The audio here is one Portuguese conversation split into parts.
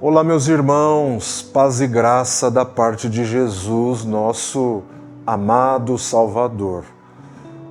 Olá, meus irmãos, paz e graça da parte de Jesus, nosso amado Salvador.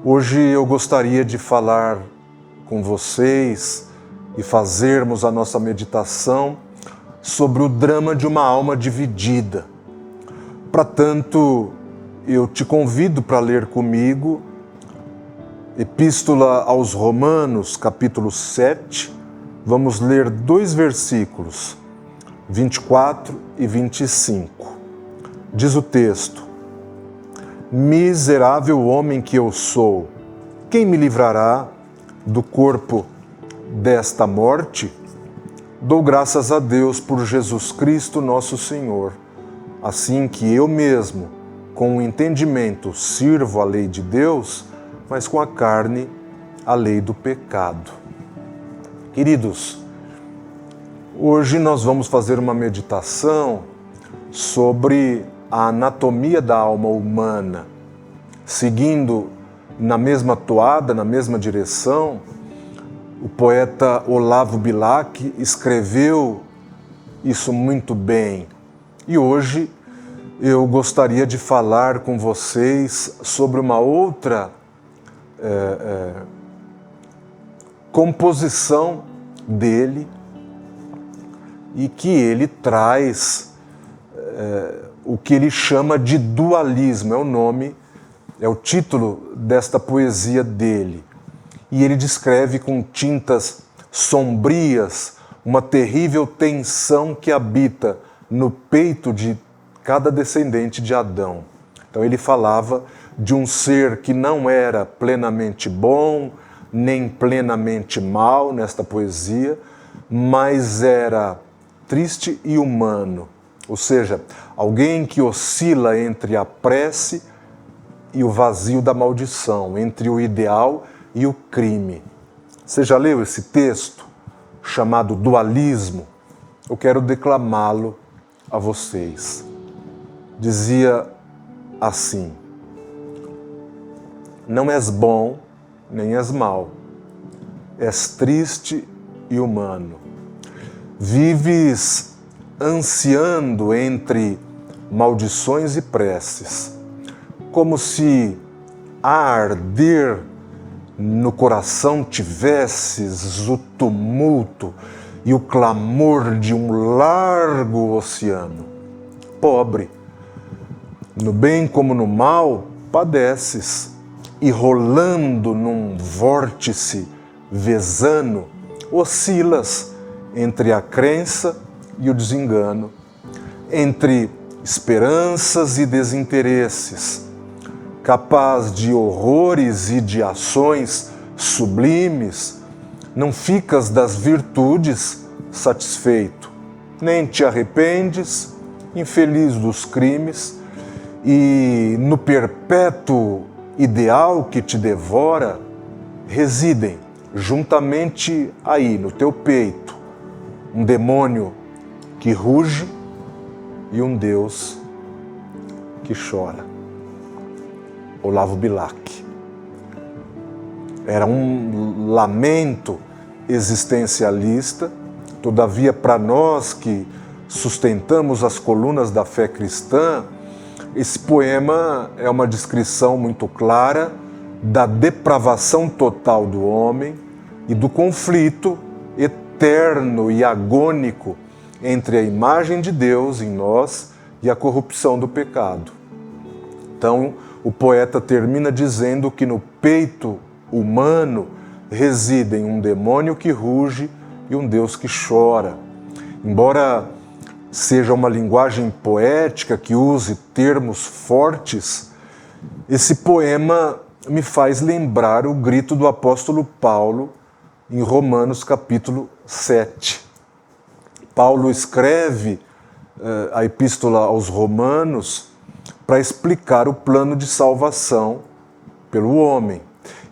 Hoje eu gostaria de falar com vocês e fazermos a nossa meditação sobre o drama de uma alma dividida. Para tanto, eu te convido para ler comigo Epístola aos Romanos, capítulo 7. Vamos ler 2 versículos, 24 e 25. Diz o texto: Miserável homem que eu sou, quem me livrará do corpo desta morte? Dou graças a Deus por Jesus Cristo nosso Senhor, assim que eu mesmo, com o entendimento, sirvo a lei de Deus, mas com a carne, a lei do pecado. Queridos, hoje nós vamos fazer uma meditação sobre a anatomia da alma humana, seguindo na mesma toada, na mesma direção. O poeta Olavo Bilac escreveu isso muito bem. E hoje eu gostaria de falar com vocês sobre uma outra composição dele, e que ele traz o que ele chama de dualismo, é o título desta poesia dele. E ele descreve com tintas sombrias uma terrível tensão que habita no peito de cada descendente de Adão. Então ele falava de um ser que não era plenamente bom, nem plenamente mal nesta poesia, mas era triste e humano, ou seja, alguém que oscila entre a prece e o vazio da maldição, entre o ideal e o crime. Você já leu esse texto chamado Dualismo? Eu quero declamá-lo a vocês. Dizia assim: Não és bom, nem és mau, és triste e humano. Vives ansiando entre maldições e preces, como se a arder no coração tivesses o tumulto e o clamor de um largo oceano. Pobre, no bem como no mal, padeces, e rolando num vórtice vezano, oscilas entre a crença e o desengano, entre esperanças e desinteresses, capaz de horrores e de ações sublimes. Não ficas das virtudes satisfeito, nem te arrependes, infeliz dos crimes, e no perpétuo ideal que te devora, residem juntamente aí no teu peito um demônio que ruge e um Deus que chora. Olavo Bilac. Era um lamento existencialista, todavia para nós que sustentamos as colunas da fé cristã, esse poema é uma descrição muito clara da depravação total do homem e do conflito eterno e agônico entre a imagem de Deus em nós e a corrupção do pecado. Então, o poeta termina dizendo que no peito humano residem um demônio que ruge e um Deus que chora. Embora seja uma linguagem poética que use termos fortes, esse poema me faz lembrar o grito do apóstolo Paulo em Romanos capítulo 7. Paulo escreve a epístola aos Romanos para explicar o plano de salvação pelo homem.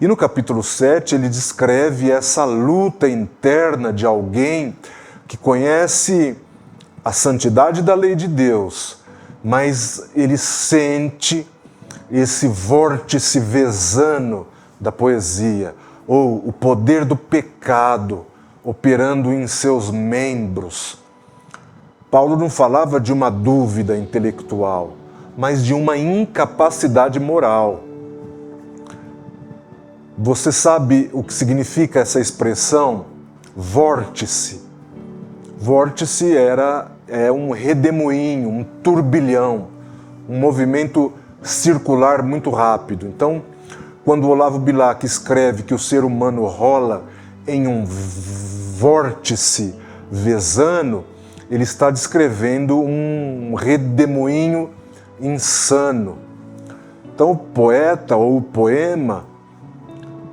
E no capítulo 7 ele descreve essa luta interna de alguém que conhece a santidade da lei de Deus, mas ele sente esse vórtice vezano da poesia, ou o poder do pecado operando em seus membros. Paulo não falava de uma dúvida intelectual, mas de uma incapacidade moral. Você sabe o que significa essa expressão? Vórtice. Vórtice é um redemoinho, um turbilhão, um movimento circular muito rápido. Então, quando Olavo Bilac escreve que o ser humano rola em um vórtice vesano, ele está descrevendo um redemoinho insano. Então, o poeta ou o poema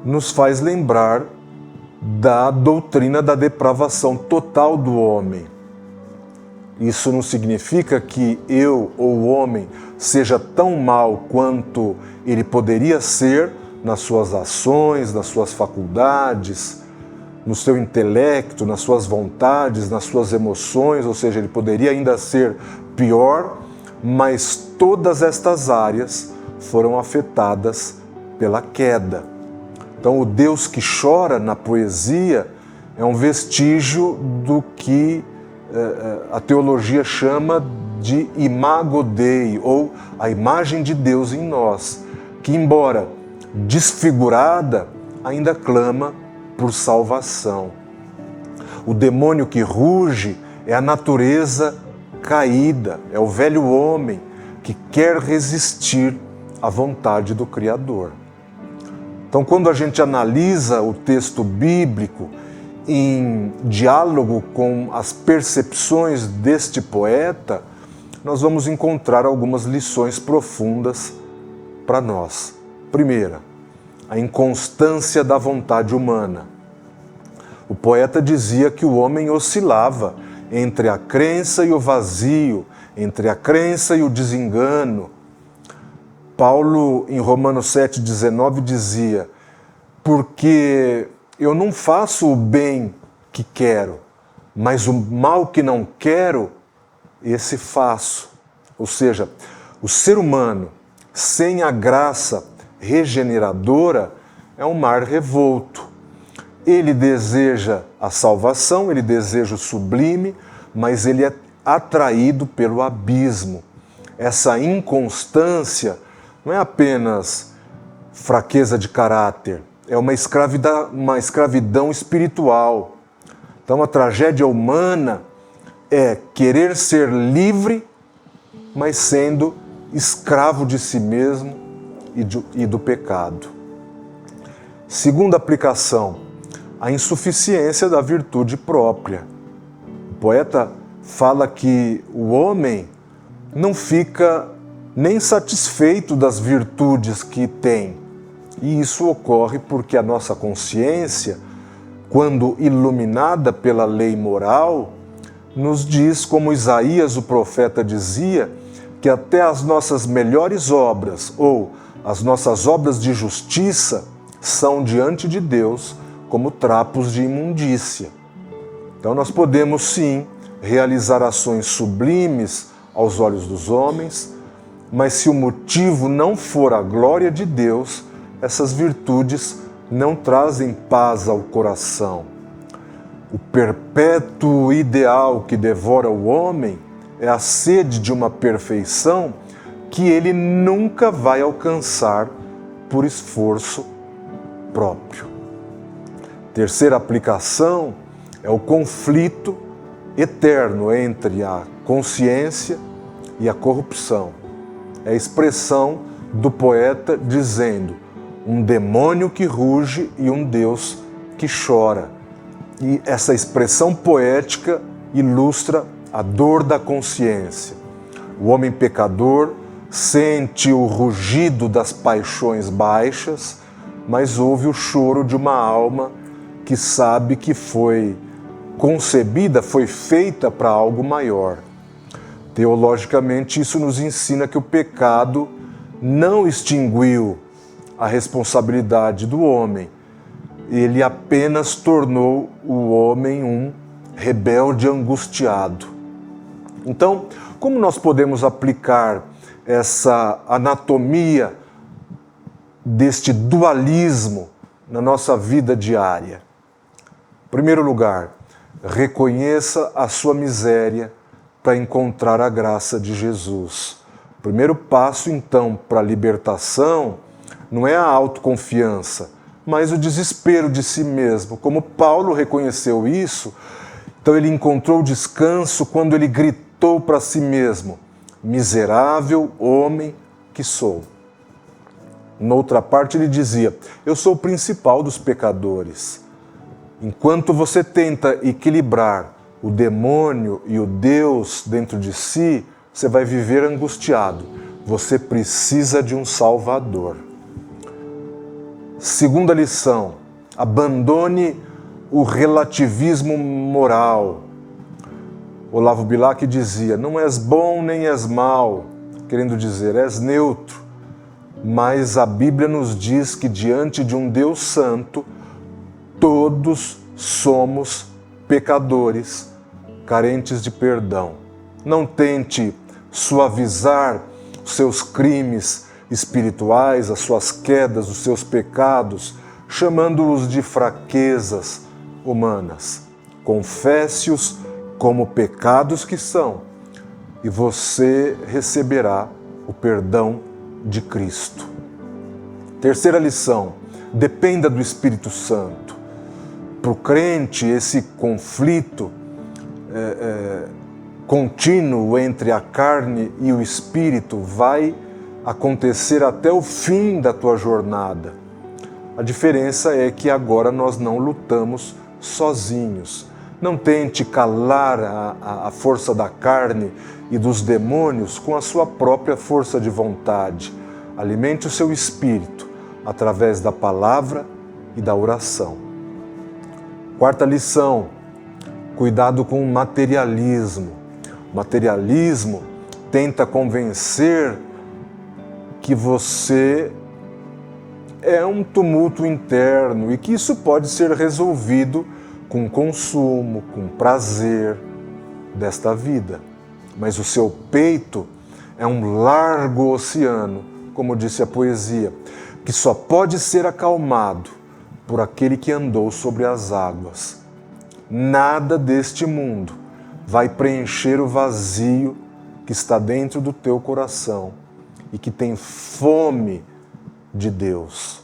nos faz lembrar da doutrina da depravação total do homem. Isso não significa que eu ou o homem seja tão mal quanto ele poderia ser nas suas ações, nas suas faculdades, no seu intelecto, nas suas vontades, nas suas emoções, ou seja, ele poderia ainda ser pior, mas todas estas áreas foram afetadas pela queda. Então, o Deus que chora na poesia é um vestígio do que a teologia chama de imago Dei, ou a imagem de Deus em nós, que, embora desfigurada, ainda clama por salvação. O demônio que ruge é a natureza caída, é o velho homem que quer resistir à vontade do Criador. Então, quando a gente analisa o texto bíblico em diálogo com as percepções deste poeta, nós vamos encontrar algumas lições profundas para nós. Primeira, a inconstância da vontade humana. O poeta dizia que o homem oscilava entre a crença e o vazio, entre a crença e o desengano. Paulo, em Romanos 7,19, dizia: porque eu não faço o bem que quero, mas o mal que não quero, esse faço. Ou seja, o ser humano, sem a graça regeneradora, é um mar revolto. Ele deseja a salvação, ele deseja o sublime, mas ele é atraído pelo abismo. Essa inconstância não é apenas fraqueza de caráter, é uma escravidão espiritual. Então, a tragédia humana é querer ser livre, mas sendo escravo de si mesmo e do pecado. Segunda aplicação, a insuficiência da virtude própria. O poeta fala que o homem não fica nem satisfeito das virtudes que tem. E isso ocorre porque a nossa consciência, quando iluminada pela lei moral, nos diz, como Isaías, o profeta, dizia, que até as nossas melhores obras, ou as nossas obras de justiça, são diante de Deus como trapos de imundícia. Então nós podemos sim realizar ações sublimes aos olhos dos homens, mas se o motivo não for a glória de Deus, essas virtudes não trazem paz ao coração. O perpétuo ideal que devora o homem é a sede de uma perfeição que ele nunca vai alcançar por esforço próprio. Terceira aplicação é o conflito eterno entre a consciência e a corrupção. É a expressão do poeta dizendo: um demônio que ruge e um Deus que chora. E essa expressão poética ilustra a dor da consciência. O homem pecador sente o rugido das paixões baixas, mas ouve o choro de uma alma que sabe que foi concebida, foi feita para algo maior. Teologicamente, isso nos ensina que o pecado não extinguiu a responsabilidade do homem. Ele apenas tornou o homem um rebelde angustiado. Então, como nós podemos aplicar essa anatomia deste dualismo na nossa vida diária? Em primeiro lugar, reconheça a sua miséria para encontrar a graça de Jesus. O primeiro passo, então, para a libertação não é a autoconfiança, mas o desespero de si mesmo. Como Paulo reconheceu isso, então ele encontrou descanso quando ele gritou para si mesmo: miserável homem que sou. Noutra parte ele dizia: eu sou o principal dos pecadores. Enquanto você tenta equilibrar o demônio e o Deus dentro de si, você vai viver angustiado. Você precisa de um Salvador. Segunda lição: abandone o relativismo moral. Olavo Bilac dizia: não és bom nem és mal, querendo dizer, és neutro. Mas a Bíblia nos diz que diante de um Deus santo, todos somos pecadores, carentes de perdão. Não tente suavizar os seus crimes espirituais, as suas quedas, os seus pecados, chamando-os de fraquezas humanas. Confesse-os como pecados que são, e você receberá o perdão de Cristo. Terceira lição: dependa do Espírito Santo. Para o crente, esse conflito contínuo entre a carne e o Espírito vai acontecer até o fim da tua jornada. A diferença é que agora nós não lutamos sozinhos. Não tente calar a força da carne e dos demônios com a sua própria força de vontade. Alimente o seu espírito através da palavra e da oração. Quarta lição: cuidado com o materialismo. O materialismo tenta convencer que você é um tumulto interno e que isso pode ser resolvido com consumo, com prazer desta vida. Mas o seu peito é um largo oceano, como disse a poesia, que só pode ser acalmado por aquele que andou sobre as águas. Nada deste mundo vai preencher o vazio que está dentro do teu coração e que tem fome de Deus.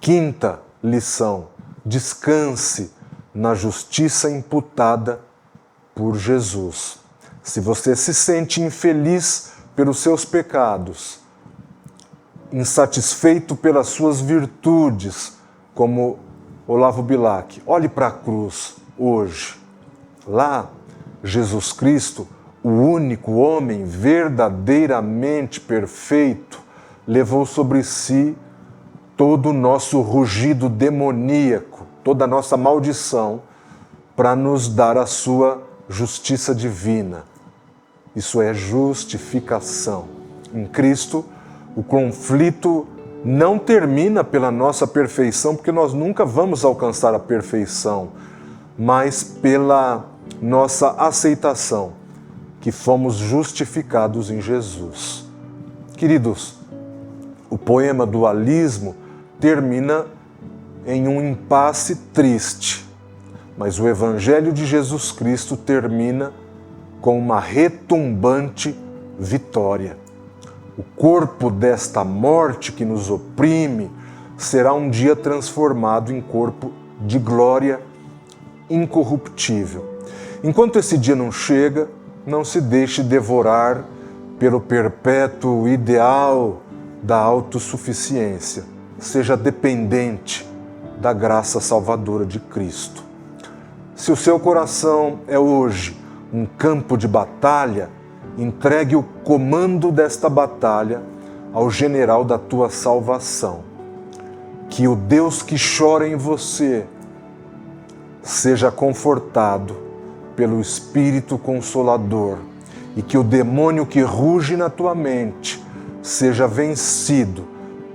Quinta lição: descanse na justiça imputada por Jesus. Se você se sente infeliz pelos seus pecados, insatisfeito pelas suas virtudes, como Olavo Bilac, olhe para a cruz hoje. Lá, Jesus Cristo, o único homem verdadeiramente perfeito, levou sobre si todo o nosso rugido demoníaco, toda a nossa maldição, para nos dar a sua justiça divina. Isso é justificação. Em Cristo, o conflito não termina pela nossa perfeição, porque nós nunca vamos alcançar a perfeição, mas pela nossa aceitação, que fomos justificados em Jesus. Queridos, o poema Dualismo termina em um impasse triste, mas o Evangelho de Jesus Cristo termina com uma retumbante vitória. O corpo desta morte que nos oprime será um dia transformado em corpo de glória incorruptível. Enquanto esse dia não chega, não se deixe devorar pelo perpétuo ideal da autossuficiência. Seja dependente da graça salvadora de Cristo. Se o seu coração é hoje um campo de batalha, entregue o comando desta batalha ao general da tua salvação. Que o Deus que chora em você seja confortado pelo Espírito Consolador e que o demônio que ruge na tua mente seja vencido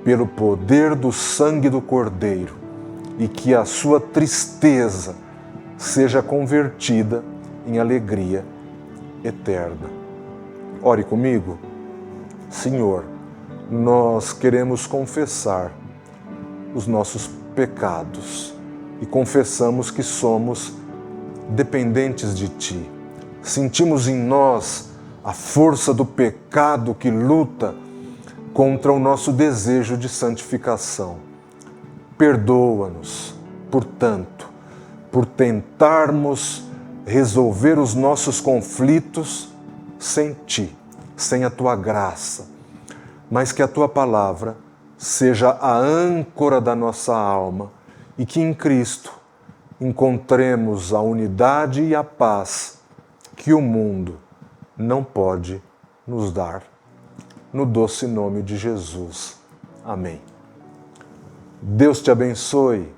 pelo poder do sangue do Cordeiro e que a sua tristeza seja convertida em alegria eterna. Ore comigo. Senhor, nós queremos confessar os nossos pecados e confessamos que somos dependentes de Ti. sentimos em nós a força do pecado que luta contra o nosso desejo de santificação. Perdoa-nos, portanto, por tentarmos resolver os nossos conflitos sem Ti, sem a Tua graça, mas que a Tua palavra seja a âncora da nossa alma e que em Cristo encontremos a unidade e a paz que o mundo não pode nos dar. No doce nome de Jesus. Amém. Deus te abençoe.